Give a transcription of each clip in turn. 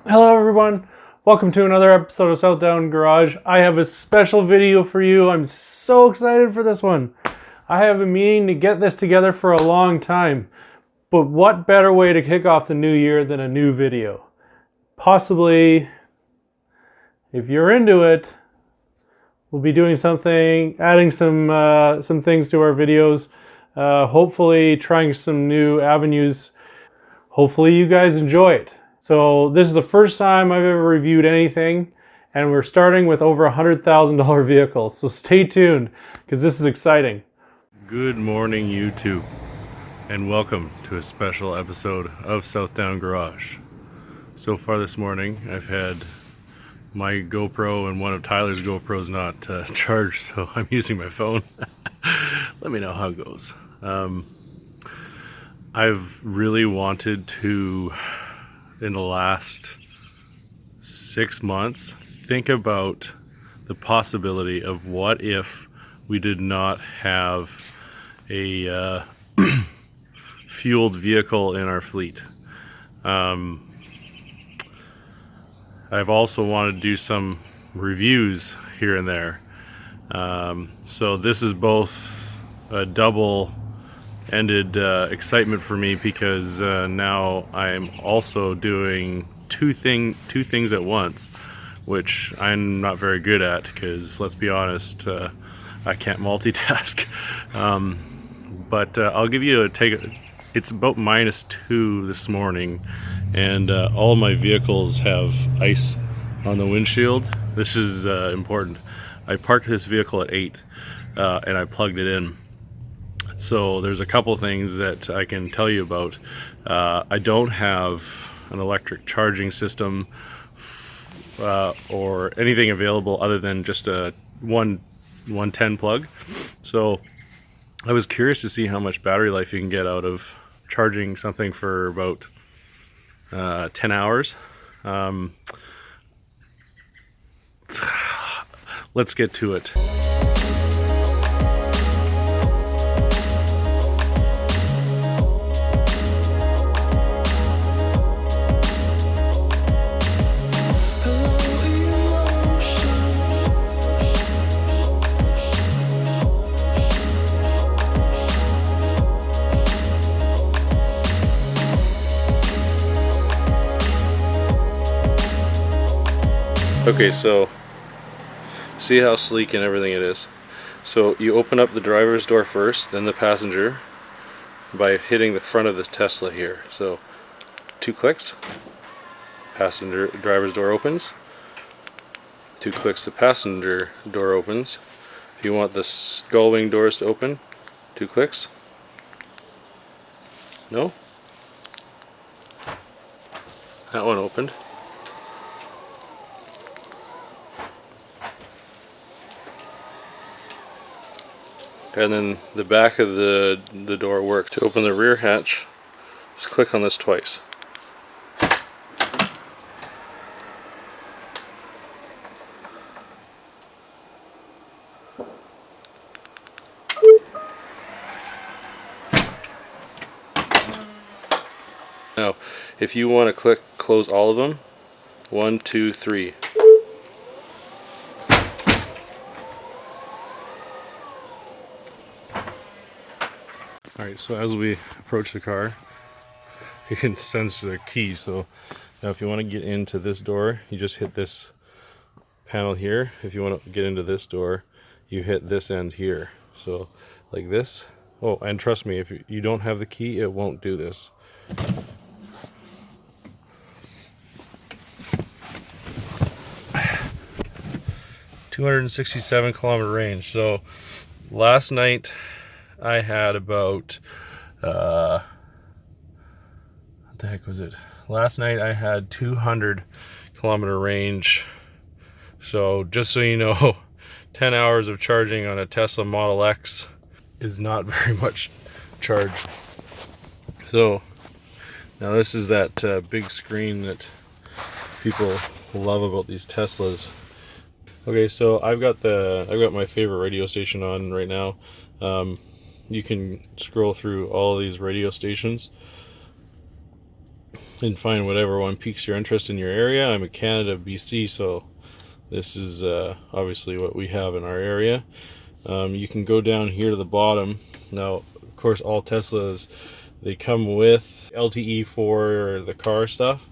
Hello everyone, welcome to another episode of Southdown Garage. I have a special video for you. I'm so excited for this one. I have been meaning to get this together for a long time, but what better way to kick off the new year than a new video? Possibly, if you're into it, we'll be doing something, adding some things to our videos, hopefully trying some new avenues. Hopefully you guys enjoy it. So this is the first time I've ever reviewed anything, and we're starting with over $100,000 vehicles. So stay tuned, because this is exciting. Good morning, YouTube, and welcome to a special episode of Southdown Garage. So far this morning, I've had my GoPro and one of Tyler's GoPros not charged, so I'm using my phone. Let me know how it goes. I've really wanted to, in the last 6 months, think about the possibility of what if we did not have a fueled vehicle in our fleet. I've also wanted to do some reviews here and there. So this is both a double-ended excitement for me, because now I'm also doing two things at once, which I'm not very good at, because let's be honest, I can't multitask. But I'll give you a take. It's about -2 this morning, and all my vehicles have ice on the windshield. This is important. I parked this vehicle at 8 and I plugged it in. So there's a couple things that I can tell you about. I don't have an electric charging system or anything available other than just a 110 plug. So I was curious to see how much battery life you can get out of charging something for about 10 hours. Let's get to it. Okay, so see how sleek and everything it is. So you open up the driver's door first, then the passenger, by hitting the front of the Tesla here. So 2 clicks, driver's door opens. 2 clicks, the passenger door opens. If you want the gull wing doors to open, 2 clicks. No? That one opened. And then the back of the door worked. To open the rear hatch, just click on this twice. Now, if you want to close all of them, 1, 2, 3. Alright, so as we approach the car, you can sense the key. So now if you want to get into this door, you just hit this panel here. If you want to get into this door, you hit this end here. So like this. Oh, and trust me, if you don't have the key, it won't do this. .267-kilometer range. So last night I had about what the heck was it? Last night I had 200-kilometer range. So just so you know, 10 hours of charging on a Tesla Model X is not very much charge. So now this is that big screen that people love about these Teslas. Okay, so I've got my favorite radio station on right now. You can scroll through all of these radio stations. and find whatever one piques your interest in your area. I'm in Canada, BC, so this is obviously what we have in our area. You can go down here to the bottom. Now, of course, all Teslas, they come with LTE for the car stuff,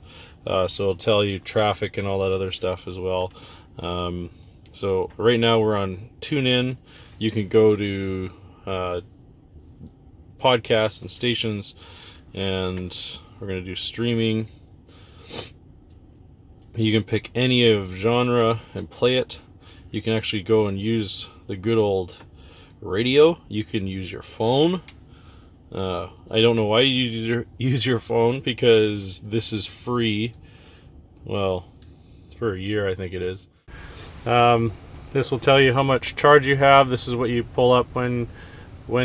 so it'll tell you traffic and all that other stuff as well. So right now we're on TuneIn. You can go to podcasts and stations, and we're going to do streaming. You can pick any of genre and play it. You can actually go and use the good old radio. You can use your phone. I don't know why you use your phone, because this is free. Well, for a year I think it is. This will tell you how much charge you have. This is what you pull up when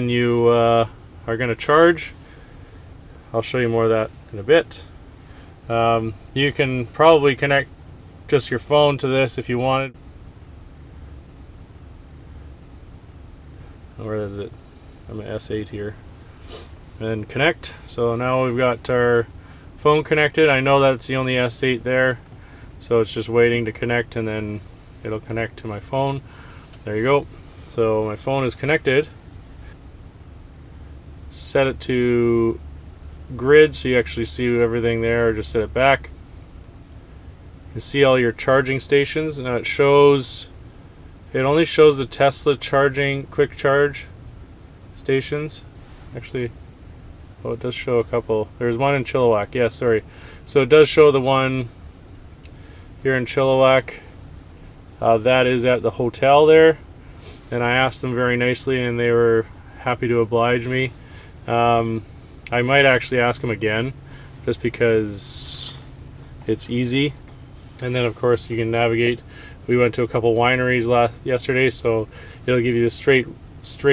you are going to charge. I'll show you more of that in a bit. You can probably connect just your phone to this if you wanted. Where is it? I'm an S8 here. And connect. So now we've got our phone connected. I know that's the only S8 there, so it's just waiting to connect, and then it'll connect to my phone. There you go. So my phone is connected. Set it to grid so you actually see everything there, or just set it back. You see all your charging stations. Now it only shows the Tesla charging, quick charge stations. Actually, oh, it does show a couple. There's one in Chilliwack. Yeah, sorry. So it does show the one here in Chilliwack. That is at the hotel there. And I asked them very nicely, and they were happy to oblige me. I might actually ask them again, just because it's easy. And then, of course, you can navigate. We went to a couple wineries yesterday, so it'll give you a straight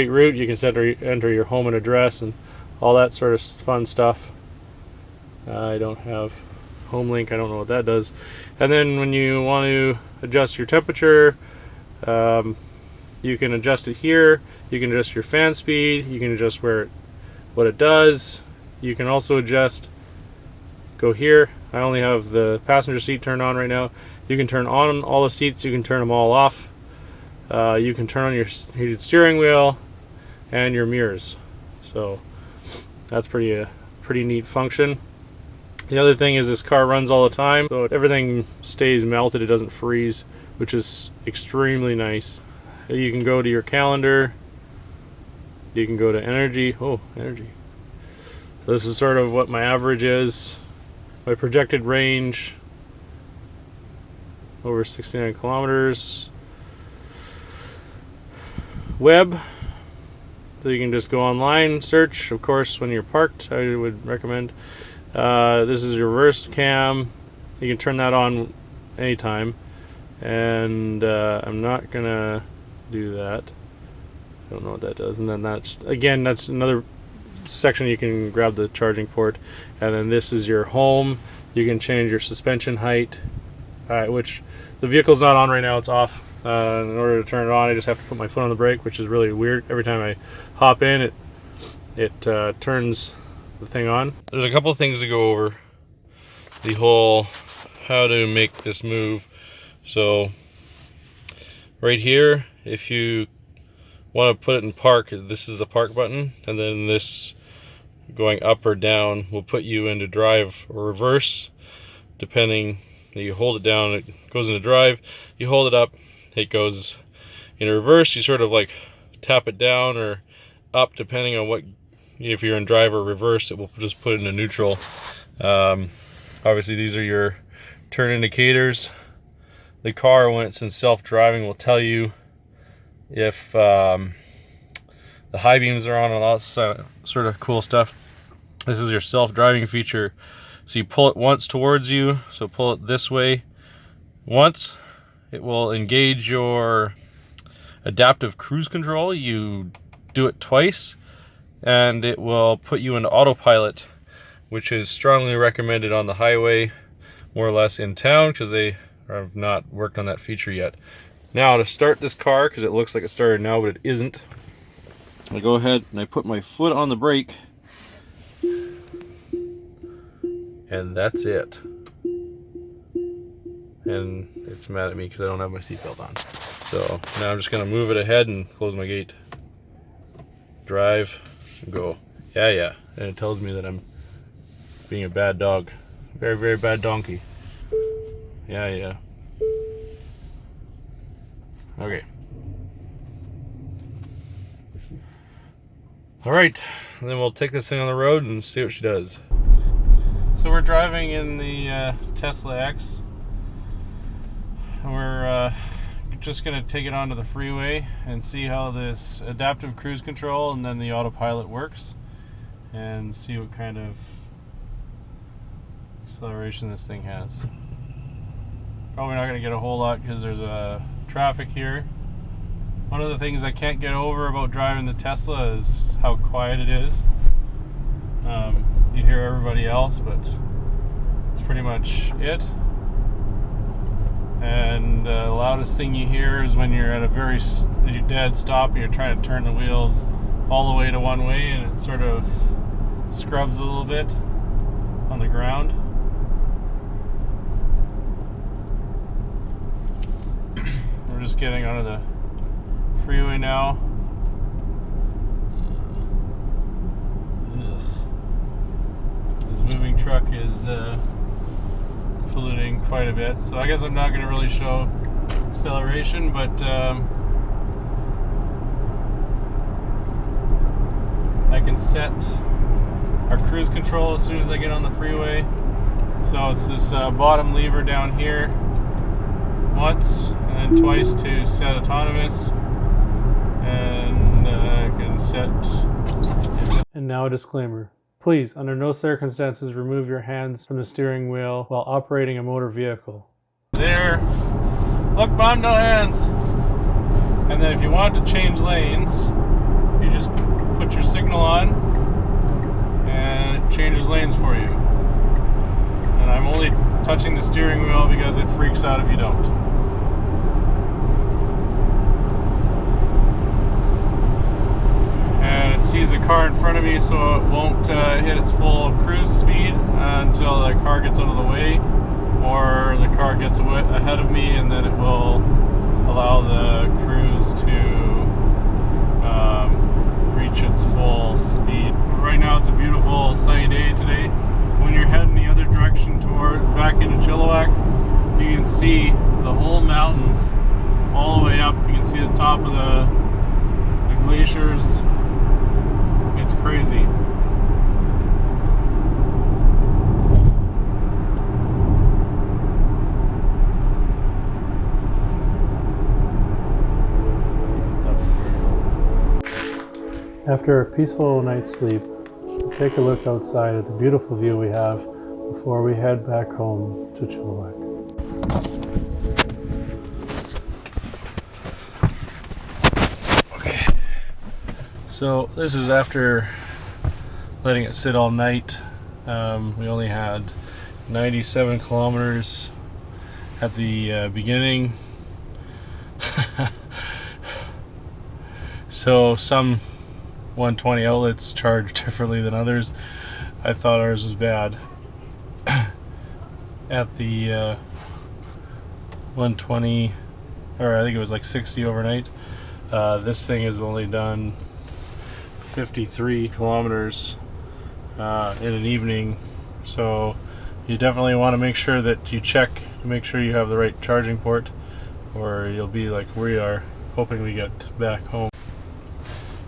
route. You can enter your home and address and all that sort of fun stuff. I don't have home link. I don't know what that does. And then when you want to adjust your temperature, you can adjust it here. You can adjust your fan speed. You can adjust what it does. You can also adjust. Go here. I only have the passenger seat turned on right now. You can turn on all the seats. You can turn them all off. You can turn on your heated steering wheel and your mirrors. So that's pretty neat function. The other thing is this car runs all the time, so everything stays melted. It doesn't freeze, which is extremely nice. You can go to your calendar. You can go to energy. Oh, energy. So this is sort of what my average is. My projected range, over 69 kilometers. Web, so you can just go online, search. Of course, when you're parked, I would recommend. This is your reverse cam. You can turn that on anytime. And I'm not gonna do that. I don't know what that does. And then that's another section. You can grab the charging port, and then this is your home. You can change your suspension height, which the vehicle's not on right now. It's off. In order to turn it on, I just have to put my foot on the brake, which is really weird. Every time I hop in, it turns the thing on. There's a couple of things to go over. The whole how to make this move. So right here, if you want to put it in park, this is the park button, and then this going up or down will put you into drive or reverse, depending. You hold it down, it goes into drive. You hold it up, it goes in reverse. You sort of like tap it down or up, depending on what. If you're in drive or reverse, it will just put it into neutral. Obviously, these are your turn indicators. The car, when it's in self-driving, will tell you if the high beams are on and all that sort of cool stuff. This is your self-driving feature. So you pull it once towards you, so pull it this way once. It will engage your adaptive cruise control. You do it twice, and it will put you into autopilot, which is strongly recommended on the highway, more or less in town, because they have not worked on that feature yet. Now to start this car, because it looks like it started now, but it isn't, I go ahead and I put my foot on the brake, and that's it. And it's mad at me because I don't have my seatbelt on. So now I'm just gonna move it ahead and close my gate. Drive and go. Yeah. And it tells me that I'm being a bad dog. Very, very bad donkey. Yeah. Okay. Alright, and then we'll take this thing on the road and see what she does. So we're driving in the Telsa X. And we're just going to take it onto the freeway and see how this adaptive cruise control and then the autopilot works. And see what kind of acceleration this thing has. Probably not going to get a whole lot because there's traffic here. One of the things I can't get over about driving the Tesla is how quiet it is. You hear everybody else, but it's pretty much it. And the loudest thing you hear is when you're at a very dead stop and you're trying to turn the wheels all the way to one way, and it sort of scrubs a little bit on the ground. We're just getting onto the freeway now. This moving truck is polluting quite a bit. So I guess I'm not going to really show acceleration, but I can set our cruise control as soon as I get on the freeway. So it's this bottom lever down here once and then twice to set autonomous. And I can set. And now a disclaimer. Please, under no circumstances, remove your hands from the steering wheel while operating a motor vehicle. There. Look, Mom, no hands. And then if you want to change lanes, you just put your signal on and it changes lanes for you. And I'm only touching the steering wheel because it freaks out if you don't. And it sees the car in front of me, so it won't hit its full cruise speed until the car gets out of the way, or the car gets ahead of me, and then it will allow the cruise to reach its full speed. Right now it's a beautiful sunny day today. When you're heading the other direction back into Chilliwack, you can see the whole mountains all the way up. You can see the top of the glaciers. It's crazy. After a peaceful night's sleep, we'll take a look outside at the beautiful view we have before we head back home to Chilliwack. Okay. So this is after letting it sit all night. We only had 97 kilometers at the beginning. So some 120 outlets charge differently than others. I thought ours was bad. At the 120, or I think it was like 60 overnight, this thing has only done 53 kilometers in an evening. So you definitely want to make sure that you check to make sure you have the right charging port, or you'll be like we are, hoping we get back home.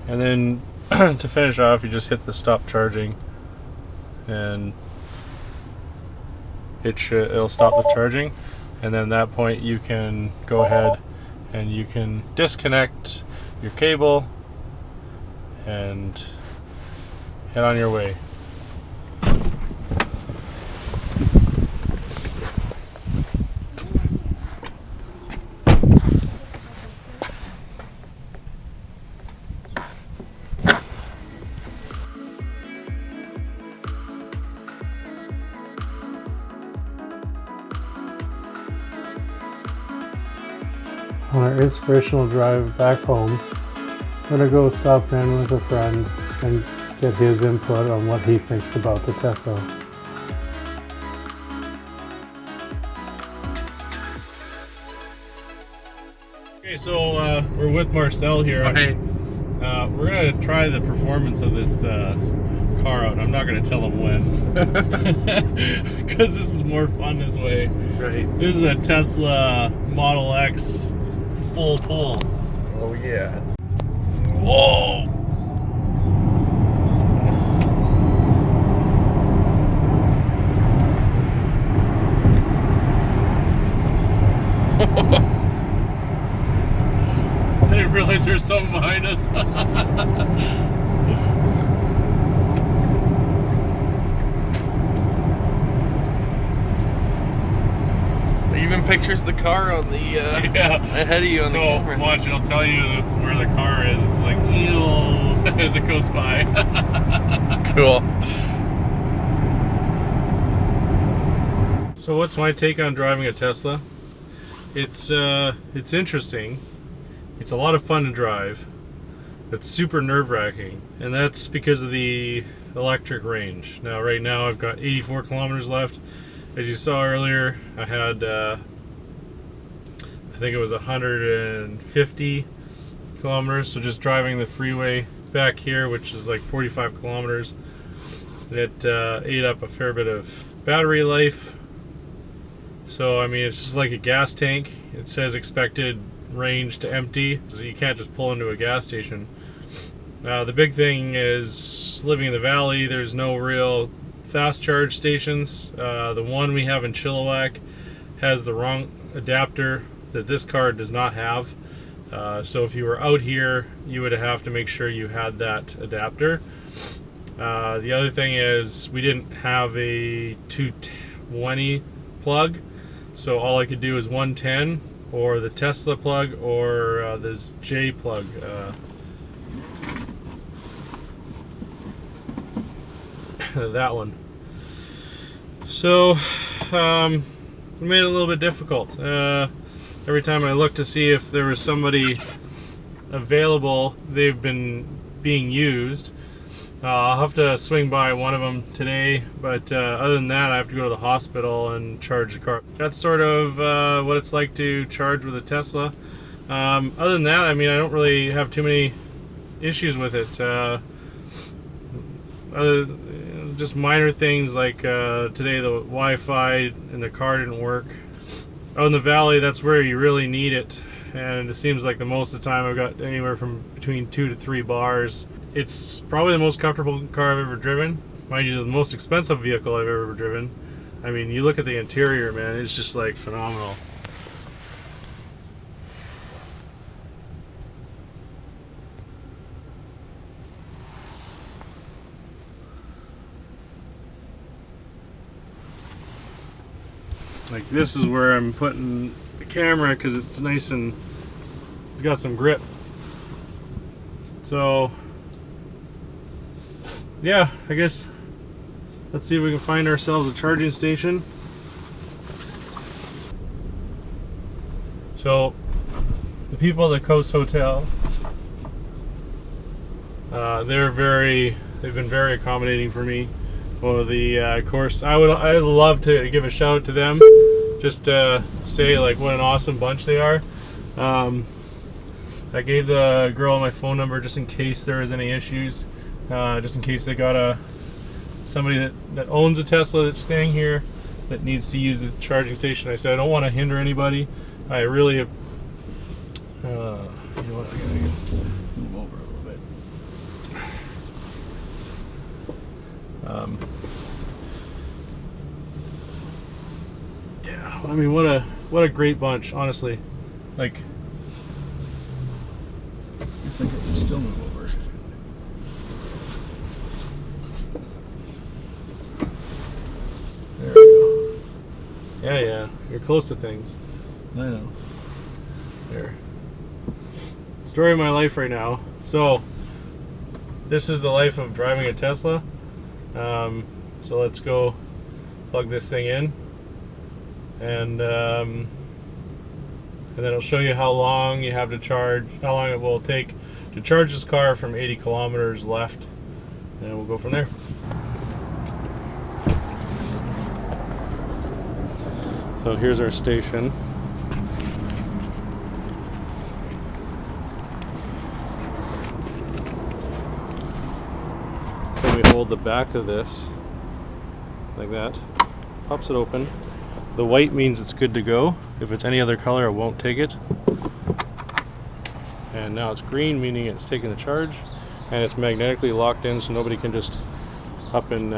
And then to finish off, you just hit the stop charging and it'll stop the charging, and then at that point you can go ahead and you can disconnect your cable and head on your way. On our inspirational drive back home, I'm gonna go stop in with a friend and get his input on what he thinks about the Tesla. Okay, so we're with Marcel here. Oh, hey. We're gonna try the performance of this car out. I'm not gonna tell him when, because this is more fun this way. That's right. This is a Tesla Model X full pull. Oh yeah. Whoa! I didn't realize there was something behind us. It even pictures the car on the yeah. ahead of you on the camera. So watch, it'll tell you where the car is. It's like ew, as it goes by. Cool. So what's my take on driving a Tesla? It's interesting. It's a lot of fun to drive. It's super nerve-wracking, and that's because of the electric range. Now, right now, I've got 84 kilometers left. As you saw earlier, I had, I think it was 150 kilometers. So just driving the freeway back here, which is like 45 kilometers, it ate up a fair bit of battery life. So, I mean, it's just like a gas tank. It says expected range to empty, so you can't just pull into a gas station. The big thing is living in the valley, there's no real fast charge stations. The one we have in Chilliwack has the wrong adapter that this car does not have. So if you were out here, you would have to make sure you had that adapter. The other thing is we didn't have a 220 plug, so all I could do is 110 or the Tesla plug or this J plug. That one. So it made it a little bit difficult. Every time I looked to see if there was somebody available, they've been being used. I'll have to swing by one of them today, but other than that, I have to go to the hospital and charge the car. That's sort of what it's like to charge with a Tesla. Other than that, I mean, I don't really have too many issues with it. Just minor things like today the Wi-Fi in the car didn't work. Out in the valley, that's where you really need it, and it seems like the most of the time I've got anywhere from between 2 to 3 bars. It's probably the most comfortable car I've ever driven. Mind you, the most expensive vehicle I've ever driven. I mean, you look at the interior, man, it's just like phenomenal. Like, this is where I'm putting the camera because it's nice and it's got some grip. So yeah, I guess let's see if we can find ourselves a charging station. So the people at the Coast Hotel, they've been very accommodating for me. Well, of course, I'd love to give a shout out to them, just to say like what an awesome bunch they are. I gave the girl my phone number just in case there was any issues, just in case they got somebody that owns a Tesla that's staying here that needs to use the charging station. I said I don't want to hinder anybody. I really have. You know what? I gotta move over a little bit. Yeah, I mean, what a great bunch, honestly. Like, I guess I could still move over. There we go. Yeah, you're close to things. I know. There. Story of my life right now. So, this is the life of driving a Tesla. So let's go plug this thing in, and then it'll show you how long you have to charge, how long it will take to charge this car from 80 kilometers left, and we'll go from there. So here's our station. hold the back of this like that. Pops it open. The white means it's good to go. If it's any other color, it won't take it. And now it's green, meaning it's taking the charge, and it's magnetically locked in, so nobody can just up and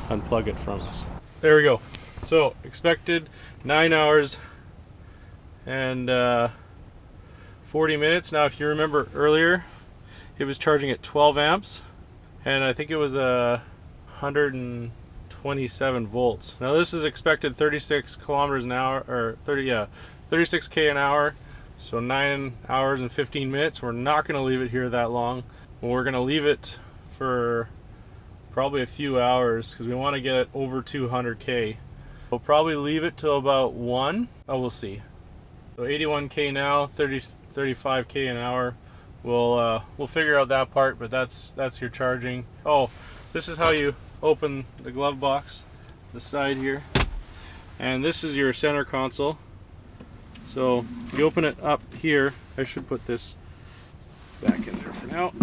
unplug it from us. There we go. So expected 9 hours and 40 minutes. Now, if you remember earlier, it was charging at 12 amps, and I think it was 127 volts. Now this is expected 36 kilometers an hour, or 36k an hour. So 9 hours and 15 minutes. We're not going to leave it here that long. We're going to leave it for probably a few hours because we want to get it over 200k. We'll probably leave it till about 1. Oh, we'll see. So 81k now, 35k an hour. We'll figure out that part, but that's your charging. Oh, this is how you open the glove box, the side here, and this is your center console. So you open it up here. I should put this back in there for now.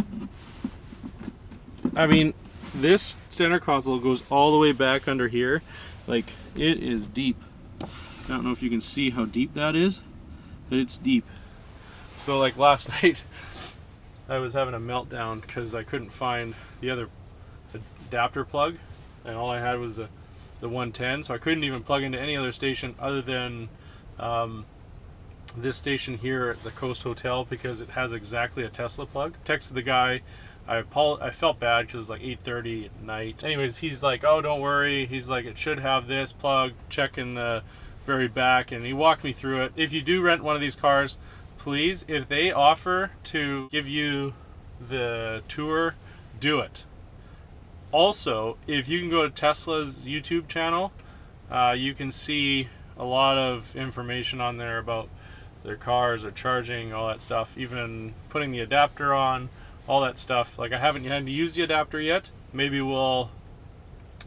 I mean, this center console goes all the way back under here. Like, it is deep. I don't know if you can see how deep that is, but it's deep. So like last night, I was having a meltdown because I couldn't find the other adapter plug, and all I had was the 110, so I couldn't even plug into any other station other than this station here at the Coast Hotel, because it has exactly a Tesla plug. Texted the guy. I felt bad because it's like 8:30 at night. Anyways, he's like, oh, don't worry. He's like, it should have this plug. Check in the very back, and he walked me through it. If you do rent one of these cars, please, if they offer to give you the tour, do it. Also, if you can go to Tesla's YouTube channel, you can see a lot of information on there about their cars, their charging, all that stuff, even putting the adapter on, all that stuff. Like, I haven't had to use the adapter yet. Maybe we'll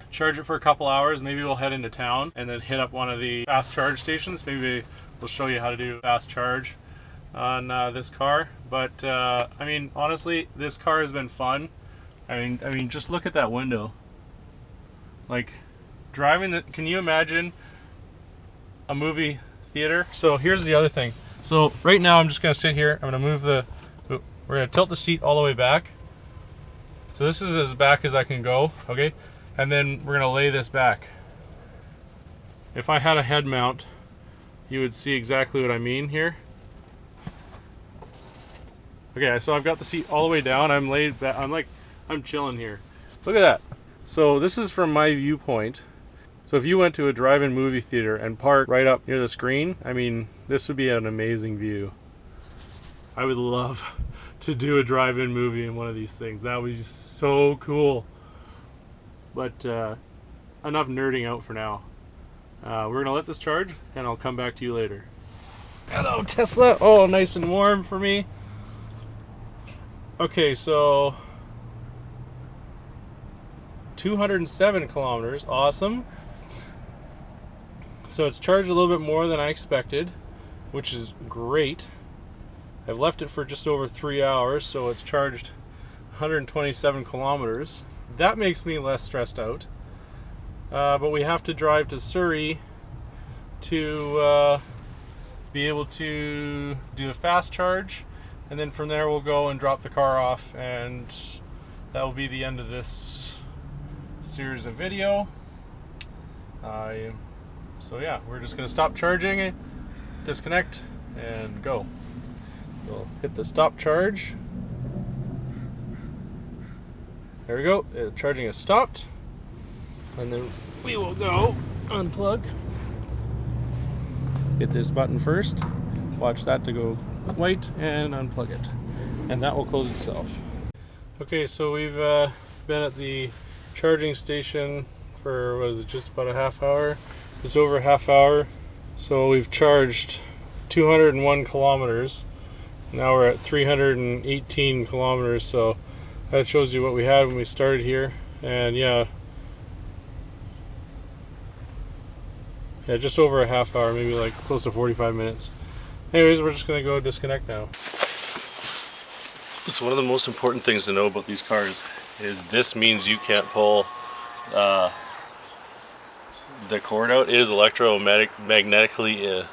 charge it for a couple hours. Maybe we'll head into town and then hit up one of the fast charge stations. Maybe we'll show you how to do fast charge on this car. But I mean, honestly, this car has been fun. I mean, just look at that window. Like, driving the, can you imagine a movie theater? So here's the other thing. So right now I'm just gonna sit here. I'm gonna move the, we're gonna tilt the seat all the way back. So this is as back as I can go, okay? And then we're gonna lay this back. If I had a head mount, you would see exactly what I mean here. Okay, so I've got the seat all the way down. I'm laid back. I'm chilling here. Look at that. So this is from my viewpoint. So if you went to a drive-in movie theater and parked right up near the screen, I mean, this would be an amazing view. I would love to do a drive-in movie in one of these things. That would be so cool. But enough nerding out for now. We're gonna let this charge and I'll come back to you later. Hello, Tesla. Oh, nice and warm for me. Okay, so 207 kilometers, awesome. So it's charged a little bit more than I expected, which is great. I've left it for just over 3 hours, so it's charged 127 kilometers. That makes me less stressed out. But we have to drive to Surrey to be able to do a fast charge, and then from there we'll go and drop the car off, and that will be the end of this series of video. So yeah, we're just going to stop charging it, disconnect, and go. We'll hit the stop charge. There we go, charging is stopped. And then we will go unplug. Hit this button first, watch that to go white, and unplug it. And that will close itself. Okay, so we've been at the charging station for, what is it, just about a half hour? Just over a half hour. So we've charged 201 kilometers. Now we're at 318 kilometers, so that shows you what we had when we started here. And yeah, just over a half hour, maybe like close to 45 minutes. Anyways, we're just gonna go disconnect now. So one of the most important things to know about these cars is this means you can't pull the cord out. It is electromagnetically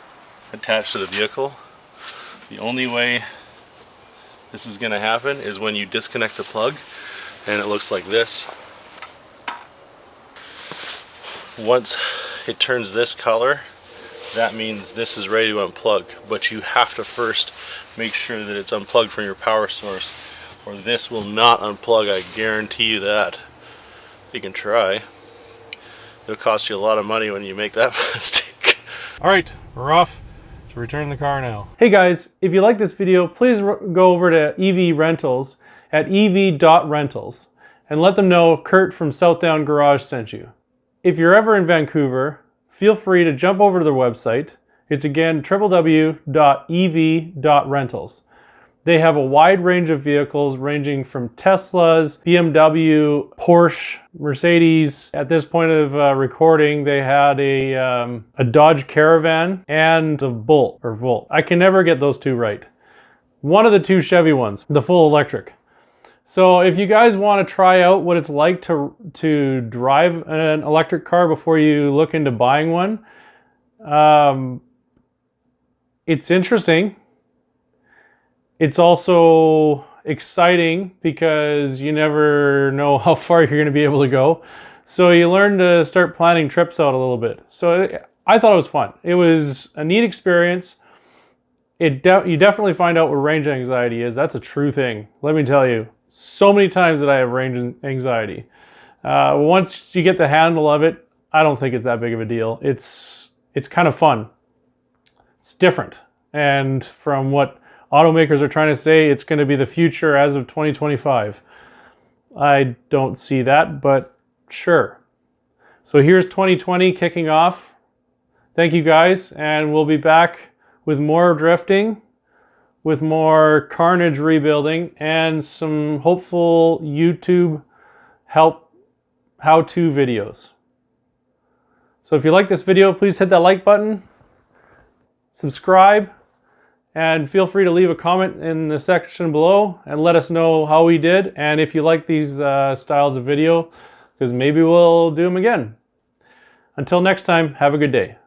attached to the vehicle. The only way this is going to happen is when you disconnect the plug, and it looks like this. Once it turns this color, that means this is ready to unplug, but you have to first make sure that it's unplugged from your power source, or this will not unplug. I guarantee you that. You can try. It'll cost you a lot of money when you make that mistake. All right, we're off to return the car now. Hey guys, if you like this video, please go over to EV Rentals at ev.rentals and let them know Kurt from Southdown Garage sent you. If you're ever in Vancouver, feel free to jump over to their website. It's again www.ev.rentals. They have a wide range of vehicles ranging from Teslas, BMW, Porsche, Mercedes. At this point of recording, they had a Dodge Caravan and the Volt. I can never get those two right. One of the two Chevy ones, the full electric. So if you guys want to try out what it's like to drive an electric car before you look into buying one, it's interesting. It's also exciting because you never know how far you're going to be able to go. So you learn to start planning trips out a little bit. So I thought it was fun. It was a neat experience. You definitely find out what range anxiety is. That's a true thing. Let me tell you. So many times that I have range anxiety. Once you get the handle of it, I don't think it's that big of a deal. It's kind of fun. It's different. And from what automakers are trying to say, it's going to be the future as of 2025. I don't see that, but sure. So here's 2020 kicking off. Thank you guys, and we'll be back with more drifting, with more carnage rebuilding, and some hopeful YouTube how-to videos. So if you like this video, please hit that like button, subscribe, and feel free to leave a comment in the section below and let us know how we did, and if you like these styles of video, because maybe we'll do them again. Until next time, have a good day.